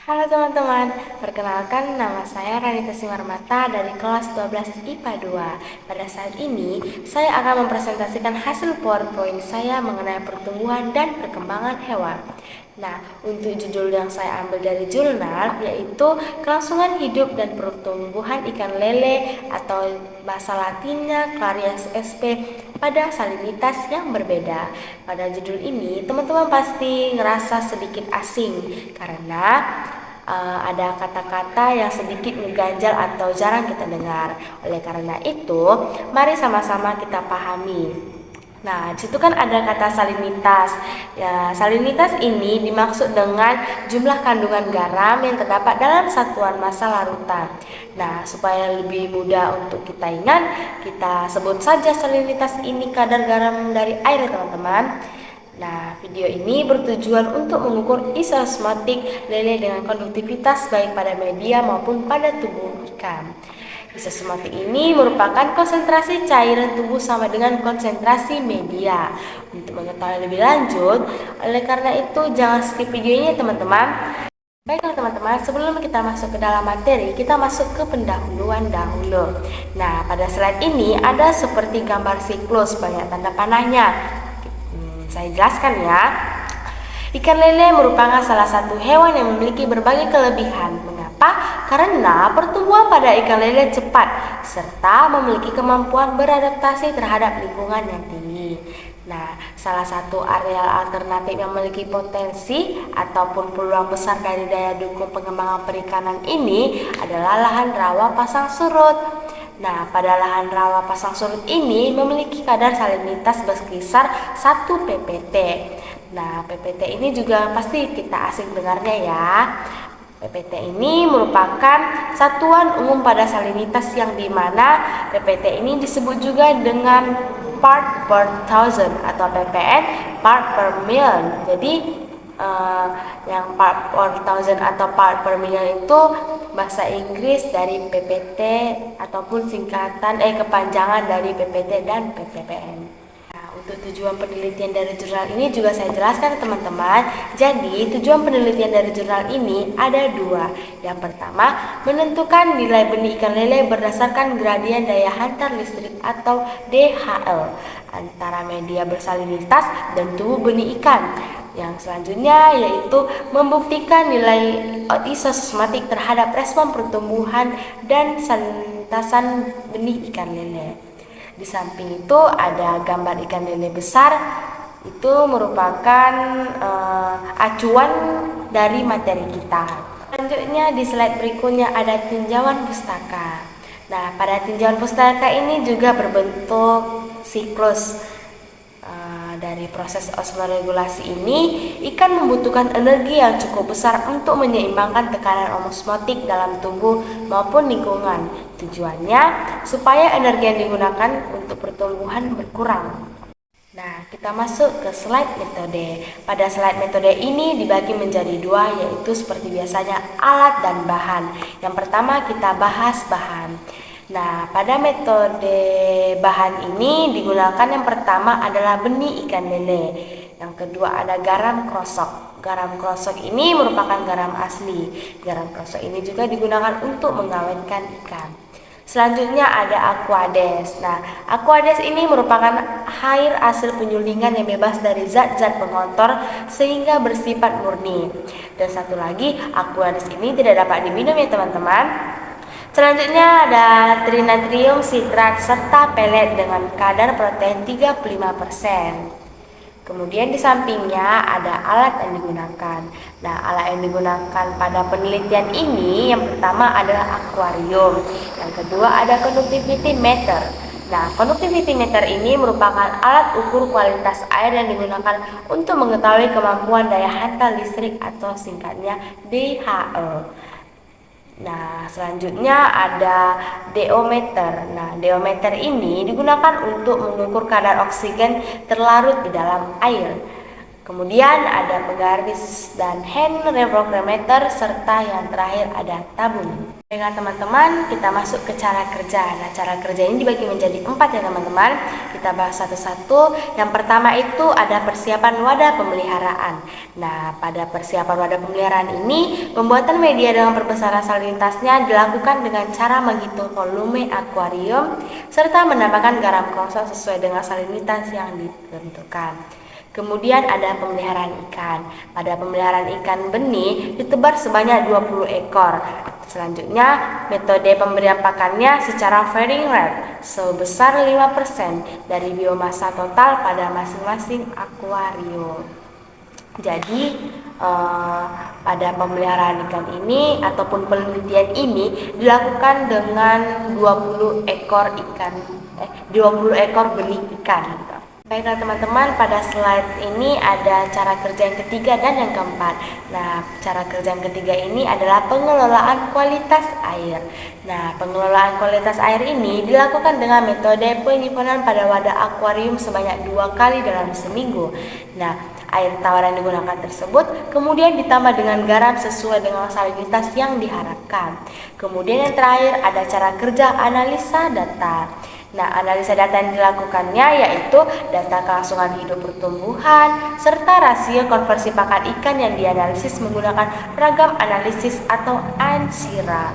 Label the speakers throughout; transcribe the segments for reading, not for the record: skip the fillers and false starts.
Speaker 1: Halo teman-teman, perkenalkan nama saya Ranita Simarmata dari kelas 12 IPA 2. Pada saat ini, saya akan mempresentasikan hasil PowerPoint saya mengenai pertumbuhan dan perkembangan hewan. Nah, untuk judul yang saya ambil dari jurnal yaitu Kelangsungan Hidup dan Pertumbuhan Ikan Lele atau bahasa latinnya Clarias sp pada salinitas yang berbeda. Pada judul ini, teman-teman pasti ngerasa sedikit asing karena ada kata-kata yang sedikit ngeganjal atau jarang kita dengar. Oleh karena itu, mari sama-sama kita pahami. Nah, di situ kan ada kata salinitas. Ya, salinitas ini dimaksud dengan jumlah kandungan garam yang terdapat dalam satuan massa larutan. Nah, supaya lebih mudah untuk kita ingat, kita sebut saja salinitas ini kadar garam dari air, teman-teman. Nah, video ini bertujuan untuk mengukur isosmotik lele dengan konduktivitas baik pada media maupun pada tubuh ikan. Isosmotik ini merupakan konsentrasi cairan tubuh sama dengan konsentrasi media. Untuk mengetahui lebih lanjut, oleh karena itu jangan skip videonya teman-teman. Baiklah teman-teman, sebelum kita masuk ke dalam materi, kita masuk ke pendahuluan dahulu. Nah, pada slide ini ada seperti gambar siklus banyak tanda panahnya. Saya jelaskan ya. Ikan lele merupakan salah satu hewan yang memiliki berbagai kelebihan. Mengapa? Karena pertumbuhan pada ikan lele cepat serta memiliki kemampuan beradaptasi terhadap lingkungan yang tinggi. Nah, salah satu areal alternatif yang memiliki potensi ataupun peluang besar dari daya dukung pengembangan perikanan ini adalah lahan rawa pasang surut. Nah, pada lahan rawa pasang surut ini memiliki kadar salinitas berkisar 1 ppt. Nah, ppt ini juga pasti kita asing dengarnya ya. ppt ini merupakan satuan umum pada salinitas yang dimana ppt ini disebut juga dengan part per thousand atau ppm part per million. Jadi yang part per thousand atau part per million itu bahasa Inggris dari PPT ataupun singkatan kepanjangan dari PPT dan ppm. Nah, untuk tujuan penelitian dari jurnal ini juga saya jelaskan teman-teman. Jadi tujuan penelitian dari jurnal ini ada dua. Yang pertama, menentukan nilai benih ikan lele berdasarkan gradien daya hantar listrik atau DHL antara media bersalinitas dan tubuh benih ikan. Yang selanjutnya yaitu membuktikan nilai isosmotik terhadap respon pertumbuhan dan salinitasan benih ikan lele. Di samping itu ada gambar ikan lele besar, itu merupakan acuan dari materi kita. Selanjutnya di slide berikutnya ada tinjauan pustaka. Nah, pada tinjauan pustaka ini juga berbentuk siklus. Dari proses osmoregulasi ini, ikan membutuhkan energi yang cukup besar untuk menyeimbangkan tekanan osmotik dalam tubuh maupun lingkungan. Tujuannya supaya energi yang digunakan untuk pertumbuhan berkurang. Nah, kita masuk ke slide metode. Pada slide metode ini dibagi menjadi dua, yaitu seperti biasanya alat dan bahan. Yang pertama kita bahas bahan. Nah, pada metode bahan ini digunakan yang pertama adalah benih ikan lele. Yang kedua ada garam krosok. Garam krosok ini merupakan garam asli. Garam krosok ini juga digunakan untuk mengawetkan ikan. Selanjutnya ada aquades. Nah, aquades ini merupakan air hasil penyulingan yang bebas dari zat-zat pengotor sehingga bersifat murni. Dan satu lagi, aquades ini tidak dapat diminum ya teman-teman. Selanjutnya ada trinatrium sitrat serta pelet dengan kadar protein 35%. Kemudian di sampingnya ada alat yang digunakan. Nah, alat yang digunakan pada penelitian ini yang pertama adalah akuarium. Yang kedua ada conductivity meter. Nah, conductivity meter ini merupakan alat ukur kualitas air yang digunakan untuk mengetahui kemampuan daya hantar listrik atau singkatnya DHL. Nah, selanjutnya ada deometer. Nah, deometer ini digunakan untuk mengukur kadar oksigen terlarut di dalam air. Kemudian ada penggaris dan hand refractometer, serta yang terakhir ada tabung. Baiklah teman-teman, kita masuk ke cara kerja. Nah, cara kerja ini dibagi menjadi 4 ya teman-teman. Kita bahas satu-satu. Yang pertama itu ada persiapan wadah pemeliharaan. Nah, pada persiapan wadah pemeliharaan ini, pembuatan media dengan perbesaran salinitasnya dilakukan dengan cara menghitung volume akuarium serta menambahkan garam klorso sesuai dengan salinitas yang ditentukan. Kemudian ada pemeliharaan ikan. Pada pemeliharaan ikan benih ditebar sebanyak 20 ekor. Selanjutnya, metode pemberian pakannya secara feeding rate sebesar 5% dari biomasa total pada masing-masing akuarium. Jadi, pada pemeliharaan ikan ini ataupun penelitian ini dilakukan dengan 20 ekor benih ikan. Baiklah teman-teman, pada slide ini ada cara kerja yang ketiga dan yang keempat. Nah, cara kerja yang ketiga ini adalah pengelolaan kualitas air. Nah, pengelolaan kualitas air ini dilakukan dengan metode penyimpanan pada wadah akuarium sebanyak 2 kali dalam seminggu. Nah, air tawar yang digunakan tersebut kemudian ditambah dengan garam sesuai dengan salinitas yang diharapkan. Kemudian yang terakhir ada cara kerja analisa data. Nah, analisa data yang dilakukannya yaitu data kelangsungan hidup pertumbuhan serta rasio konversi pakan ikan yang dianalisis menggunakan ragam analisis atau ANSIRA.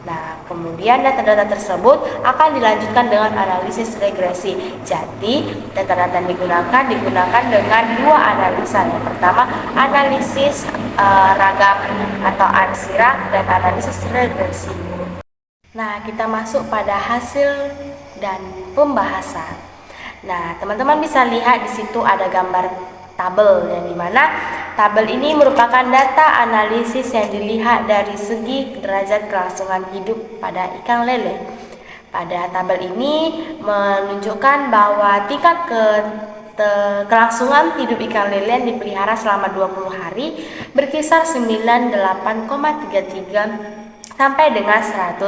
Speaker 1: Nah, kemudian data-data tersebut akan dilanjutkan dengan analisis regresi. Jadi, data-data yang digunakan dengan 2 analisa. Yang pertama, analisis ragam atau ANSIRA dan analisis regresi. Nah, kita masuk pada hasil dan pembahasan. Nah, teman-teman bisa lihat di situ ada gambar tabel, yang dimana tabel ini merupakan data analisis yang dilihat dari segi derajat kelangsungan hidup pada ikan lele. Pada tabel ini menunjukkan bahwa tingkat kelangsungan hidup ikan lele yang dipelihara selama 20 hari berkisar 98,33 sampai dengan 100%.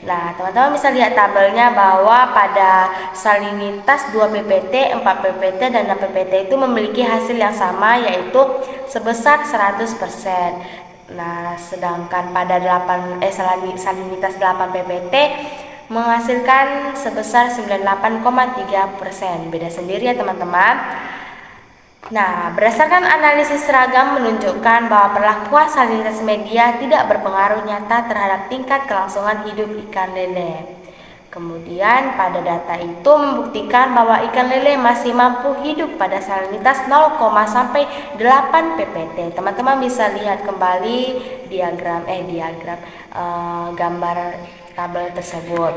Speaker 1: Nah, teman-teman bisa lihat tabelnya bahwa pada salinitas 2 ppt, 4 ppt, dan 6 ppt itu memiliki hasil yang sama, yaitu sebesar 100%. Nah, sedangkan pada salinitas 8 ppt menghasilkan sebesar 98,3%. Beda sendiri ya teman-teman. Nah, berdasarkan analisis seragam menunjukkan bahwa perlakuan salinitas media tidak berpengaruh nyata terhadap tingkat kelangsungan hidup ikan lele. Kemudian pada data itu membuktikan bahwa ikan lele masih mampu hidup pada salinitas 0, sampai 8 ppt. Teman-teman bisa lihat kembali gambar tabel tersebut.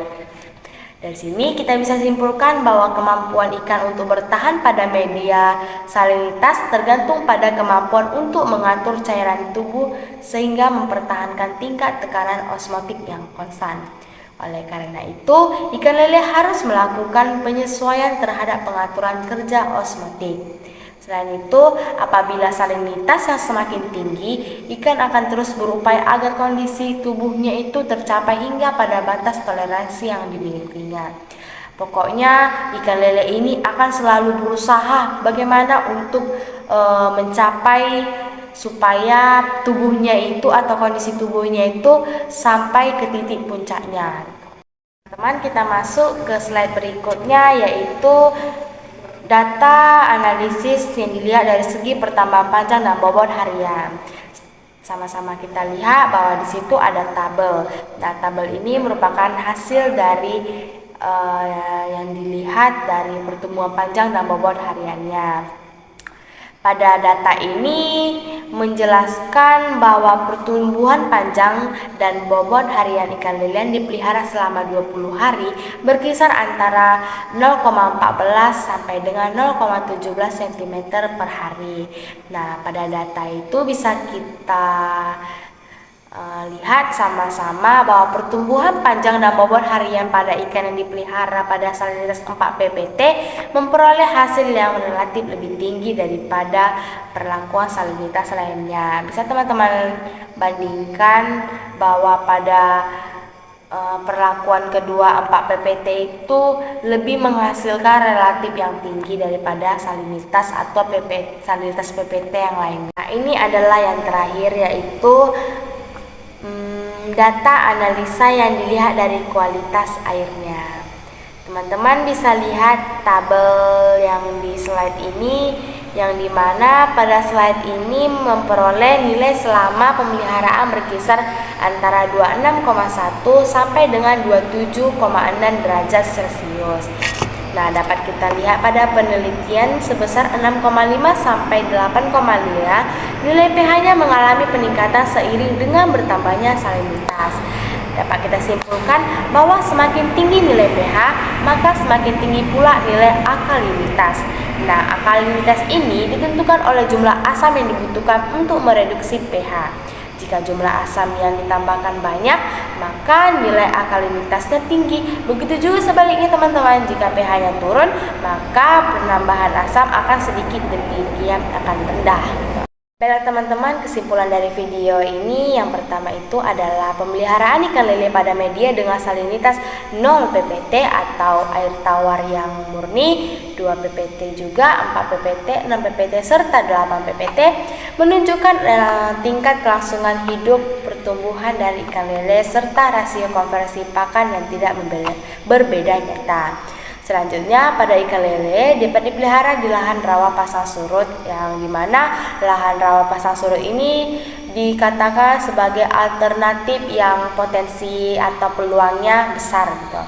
Speaker 1: Dari sini kita bisa simpulkan bahwa kemampuan ikan untuk bertahan pada media salinitas tergantung pada kemampuan untuk mengatur cairan tubuh sehingga mempertahankan tingkat tekanan osmotik yang konstan. Oleh karena itu, ikan lele harus melakukan penyesuaian terhadap pengaturan kerja osmotik. Selain itu, apabila salinitas yang semakin tinggi, ikan akan terus berupaya agar kondisi tubuhnya itu tercapai hingga pada batas toleransi yang dimilikinya. Pokoknya, ikan lele ini akan selalu berusaha bagaimana untuk mencapai supaya tubuhnya itu atau kondisi tubuhnya itu sampai ke titik puncaknya. Teman, kita masuk ke slide berikutnya, yaitu data analisis yang dilihat dari segi pertambahan panjang dan bobot harian. Sama-sama kita lihat bahwa di situ ada tabel. Nah, tabel ini merupakan hasil dari yang dilihat dari pertumbuhan panjang dan bobot hariannya. Pada data ini menjelaskan bahwa pertumbuhan panjang dan bobot harian ikan lele yang dipelihara selama 20 hari berkisar antara 0,14 sampai dengan 0,17 cm per hari. Nah, pada data itu bisa kita lihat sama-sama bahwa pertumbuhan panjang dan bobot harian pada ikan yang dipelihara pada salinitas 4 ppt memperoleh hasil yang relatif lebih tinggi daripada perlakuan salinitas lainnya. Bisa teman-teman bandingkan bahwa pada perlakuan kedua 4 PPT itu lebih menghasilkan relatif yang tinggi daripada salinitas atau salinitas PPT yang lainnya. Nah, ini adalah yang terakhir, yaitu data analisa yang dilihat dari kualitas airnya. Teman-teman bisa lihat tabel yang di slide ini, yang dimana pada slide ini memperoleh nilai selama pemeliharaan berkisar antara 26,1 sampai dengan 27,6 derajat Celcius. Nah, dapat kita lihat pada penelitian sebesar 6,5 sampai 8,5, nilai pH-nya mengalami peningkatan seiring dengan bertambahnya salinitas. Dapat kita simpulkan bahwa semakin tinggi nilai pH, maka semakin tinggi pula nilai alkalinitas. Nah, alkalinitas ini ditentukan oleh jumlah asam yang dibutuhkan untuk mereduksi pH. Jika jumlah asam yang ditambahkan banyak, maka nilai alkalinitasnya tinggi. Begitu juga sebaliknya teman-teman, jika pH-nya turun, maka penambahan asam akan sedikit demi dia akan rendah. Baiklah teman-teman, kesimpulan dari video ini yang pertama itu adalah pemeliharaan ikan lele pada media dengan salinitas 0 ppt atau air tawar yang murni, 2 ppt juga, 4 ppt, 6 ppt, serta 8 ppt menunjukkan tingkat kelangsungan hidup pertumbuhan dari ikan lele serta rasio konversi pakan yang tidak berbeda nyata. Selanjutnya, pada ikan lele dapat dipelihara di lahan rawa pasang surut, yang dimana lahan rawa pasang surut ini dikatakan sebagai alternatif yang potensi atau peluangnya besar gitu.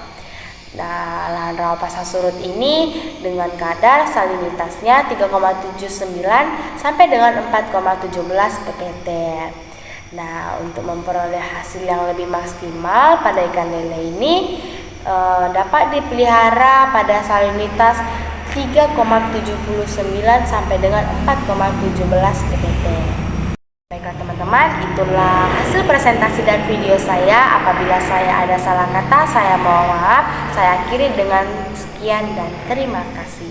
Speaker 1: Nah, lahan rawa pasang surut ini dengan kadar salinitasnya 3,79 sampai dengan 4,17 ppt. Nah, untuk memperoleh hasil yang lebih maksimal pada ikan lele ini dapat dipelihara pada salinitas 3,79 sampai dengan 4,17 ppt. Baiklah teman-teman, itulah hasil presentasi dan video saya. Apabila saya ada salah kata, saya mohon maaf. Saya akhiri dengan sekian dan terima kasih.